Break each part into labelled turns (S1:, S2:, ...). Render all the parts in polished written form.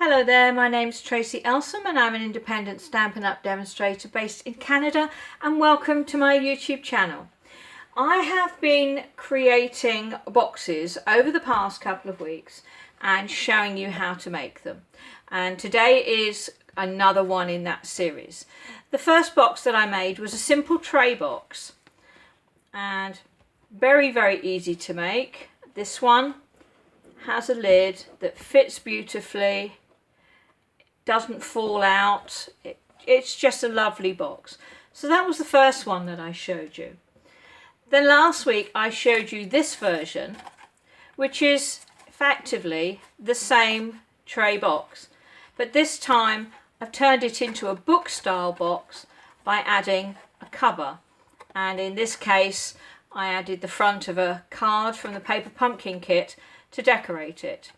S1: Hello there, my name's Tracy Elsom and I'm an independent Stampin' Up! Demonstrator based in Canada, and welcome to my YouTube channel. I have been creating boxes over the past couple of weeks and showing you how to make them, and today is another one in that series. The first box that I made was a simple tray box and very easy to make. This one has a lid that fits beautifully, doesn't fall out. It's just a lovely box. So that was the first one that I showed you. Then last week I showed you this version, which is effectively the same tray box, but this time I've turned it into a book style box by adding a cover, and in this case I added the front of a card from the Paper Pumpkin kit to decorate it.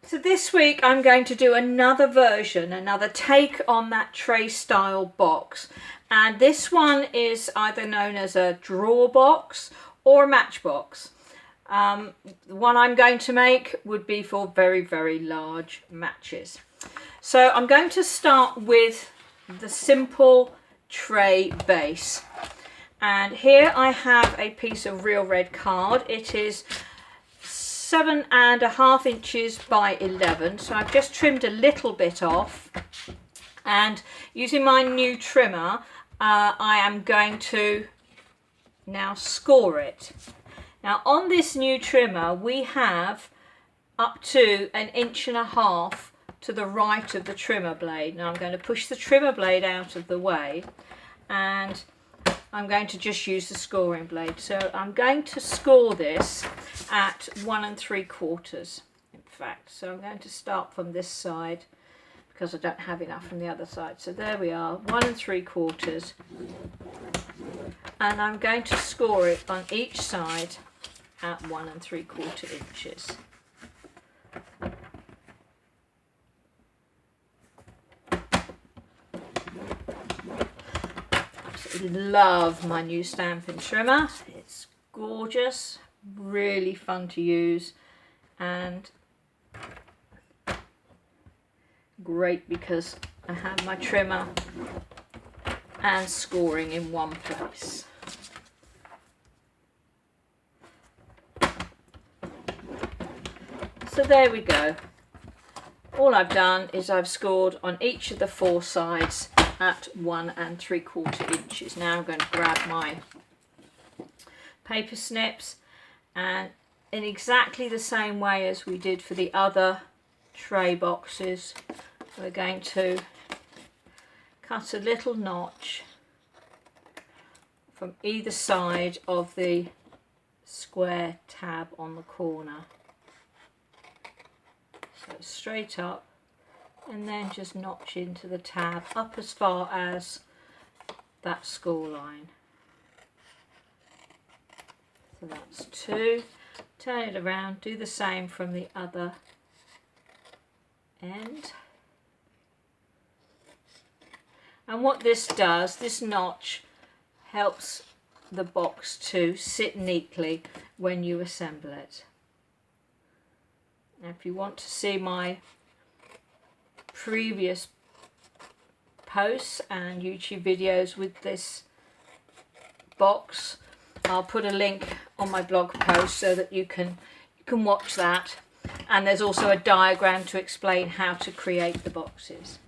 S1: So this week I'm going to do another version, another take on that tray style box, and this one is either known as a drawer box or a matchbox. The one I'm going to make would be for very large matches. So I'm going to start with the simple tray base, and here I have a piece of real red card. It is 7.5 inches by 11, so I've just trimmed a little bit off, and using my new trimmer I am going to now score it. Now on this new trimmer we have up to 1.5 inches to the right of the trimmer blade. Now I'm going to push the trimmer blade out of the way and I'm going to just use the scoring blade. So I'm going to score this at 1 3/4, in fact. So I'm going to start from this side because I don't have enough from the other side. So there we are, 1 3/4. And I'm going to score it on each side at 1 3/4 inches. Love my new Stampin' trimmer. It's gorgeous, really fun to use, and great because I have my trimmer and scoring in one place. So there we go. All I've done is I've scored on each of the 4 sides at 1 3/4 inches. Now I'm going to grab my paper snips, and in exactly the same way as we did for the other tray boxes, we're going to cut a little notch from either side of the square tab on the corner. So straight up, and then just notch into the tab up as far as that score line. So that's 2. Turn it around, do the same from the other end. And what this does, this notch helps the box to sit neatly when you assemble it. Now if you want to see my previous posts and YouTube videos with this box, I'll put a link on my blog post so that you can watch that, and there's also a diagram to explain how to create the boxes.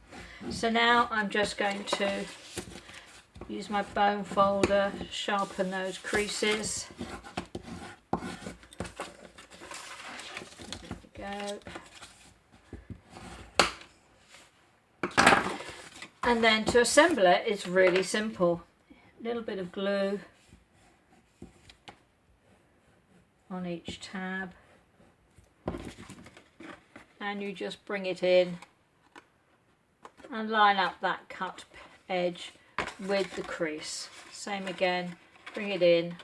S1: So now I'm just going to use my bone folder, sharpen those creases. There we go. And then to assemble it, it's really simple. A little bit of glue on each tab, and you just bring it in and line up that cut edge with the crease. Same again, bring it in,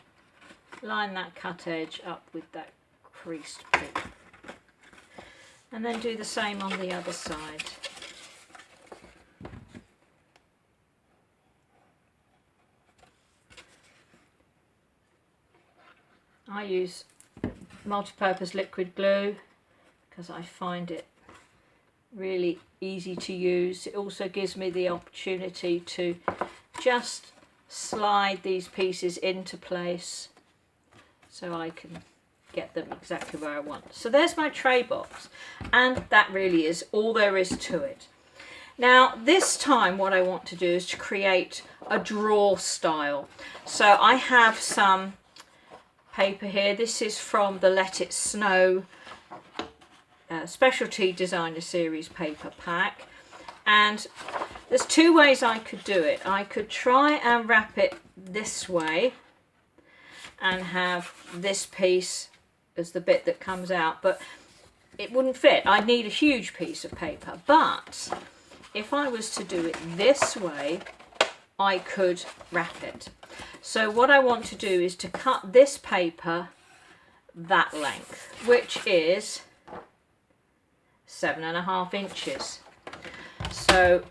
S1: line that cut edge up with that creased bit, and then do the same on the other side. I use multi-purpose liquid glue because I find it really easy to use. It also gives me the opportunity to just slide these pieces into place so I can get them exactly where I want. So there's my tray box, and that really is all there is to it. Now this time what I want to do is to create a drawer style. So I have some paper here. This is from the Let It Snow Specialty Designer Series paper pack, and there's two ways I could do it. I could try and wrap it this way and have this piece as the bit that comes out, but it wouldn't fit. I'd need a huge piece of paper. But if I was to do it this way, I could wrap it. So what I want to do is to cut this paper that length, which is 7.5 inches. So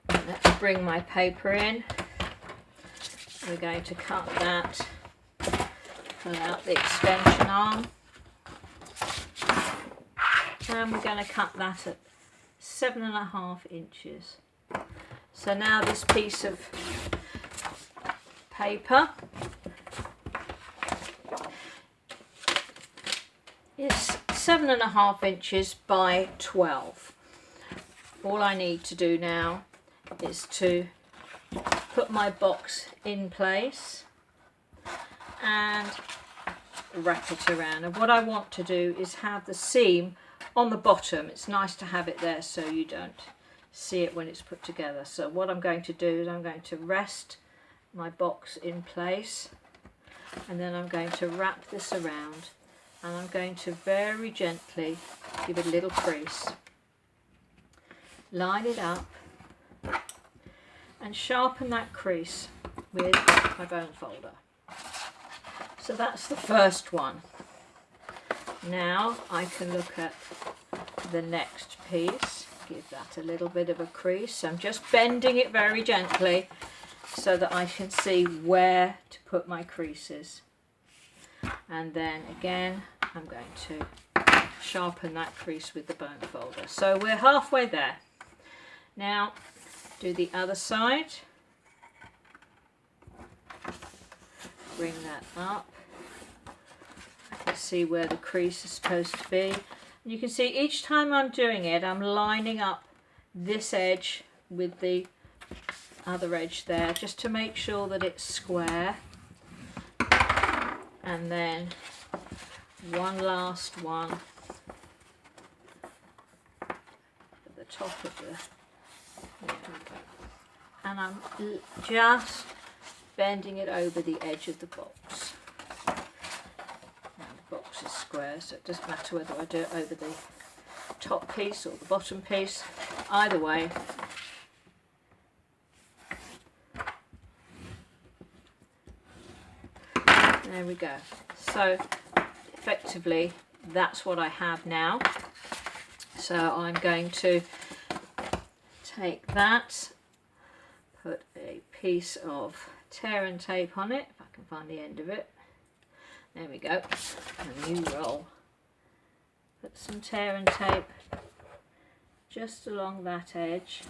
S1: let's bring my paper in. We're going to cut that, pull out the extension arm, and we're going to cut that at 7.5 inches. So now this piece of paper is 7.5 inches by 12. All I need to do now is to put my box in place and wrap it around. And what I want to do is have the seam on the bottom. It's nice to have it there so you don't see it when it's put together. So what I'm going to do is I'm going to rest my box in place, and then I'm going to wrap this around, and I'm going to very gently give it a little crease, line it up and sharpen that crease with my bone folder. So that's the first one. Now I can look at the next piece, give that a little bit of a crease. I'm just bending it very gently so that I can see where to put my creases. And then again, I'm going to sharpen that crease with the bone folder. So we're halfway there. Now do the other side. Bring that up. I can see where the crease is supposed to be. And you can see each time I'm doing it, I'm lining up this edge with the other edge there, just to make sure that it's square. And then one last one at the top of the, and I'm just bending it over the edge of the box. Now the box is square, so it doesn't matter whether I do it over the top piece or the bottom piece. Either way, there we go. So effectively that's what I have now. So I'm going to take that, put a piece of tear and tape on it, if I can find the end of it. There we go. A new roll. Put some tear and tape just along that edge.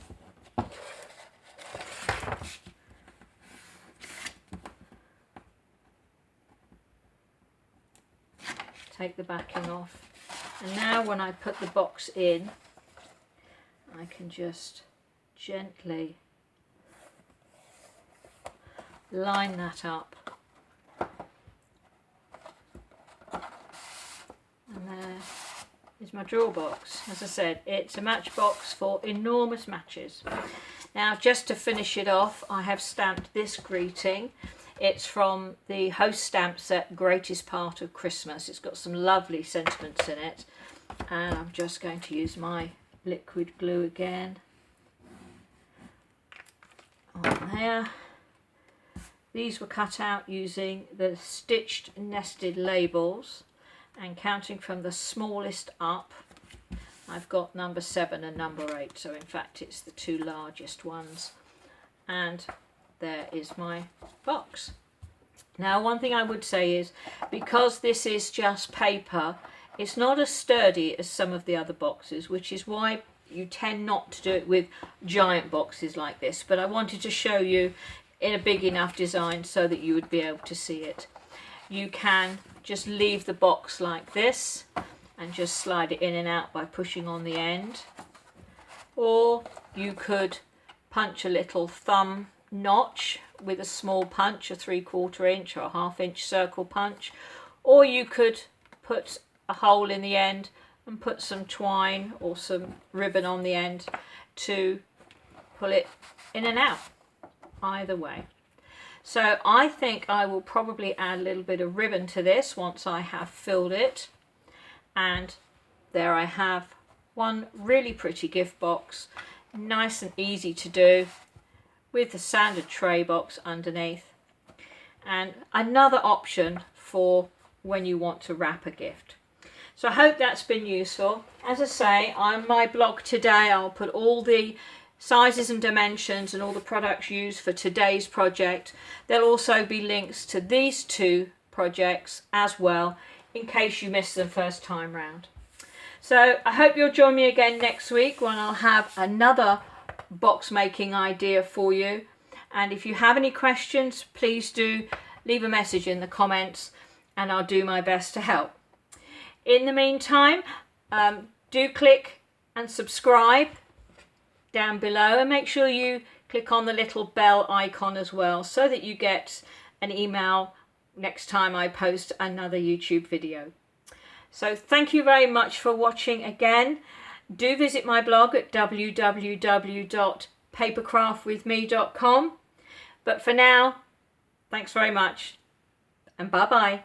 S1: Take the backing off, and now when I put the box in, I can just gently line that up, and there is my drawer box. As I said, it's a matchbox for enormous matches. Now just to finish it off, I have stamped this greeting. It's from the Host stamp set, Greatest Part of Christmas. It's got some lovely sentiments in it, and I'm just going to use my liquid glue again on there. These were cut out using the stitched nested labels, and counting from the smallest up, I've got number 7 and number 8, so in fact it's the two largest ones. And there is my box. Now one thing I would say is, because this is just paper, it's not as sturdy as some of the other boxes, which is why you tend not to do it with giant boxes like this, but I wanted to show you in a big enough design so that you would be able to see it. You can just leave the box like this and just slide it in and out by pushing on the end, or you could punch a little thumb notch with a small punch, a 3/4 inch or a 1/2 inch circle punch, or you could put a hole in the end and put some twine or some ribbon on the end to pull it in and out. Either way. So I think I will probably add a little bit of ribbon to this once I have filled it, and there I have one really pretty gift box, nice and easy to do, with the standard tray box underneath, and another option for when you want to wrap a gift. So I hope that's been useful. As I say, on my blog today I'll put all the sizes and dimensions and all the products used for today's project. There'll also be links to these two projects as well, in case you missed them first time round. So I hope you'll join me again next week when I'll have another box making idea for you. And if you have any questions, please do leave a message in the comments and I'll do my best to help. In the meantime, do click and subscribe down below, and make sure you click on the little bell icon as well so that you get an email next time I post another YouTube video. So thank you very much for watching again. Do visit my blog at www.papercraftwithme.com. But for now, thanks very much and bye bye.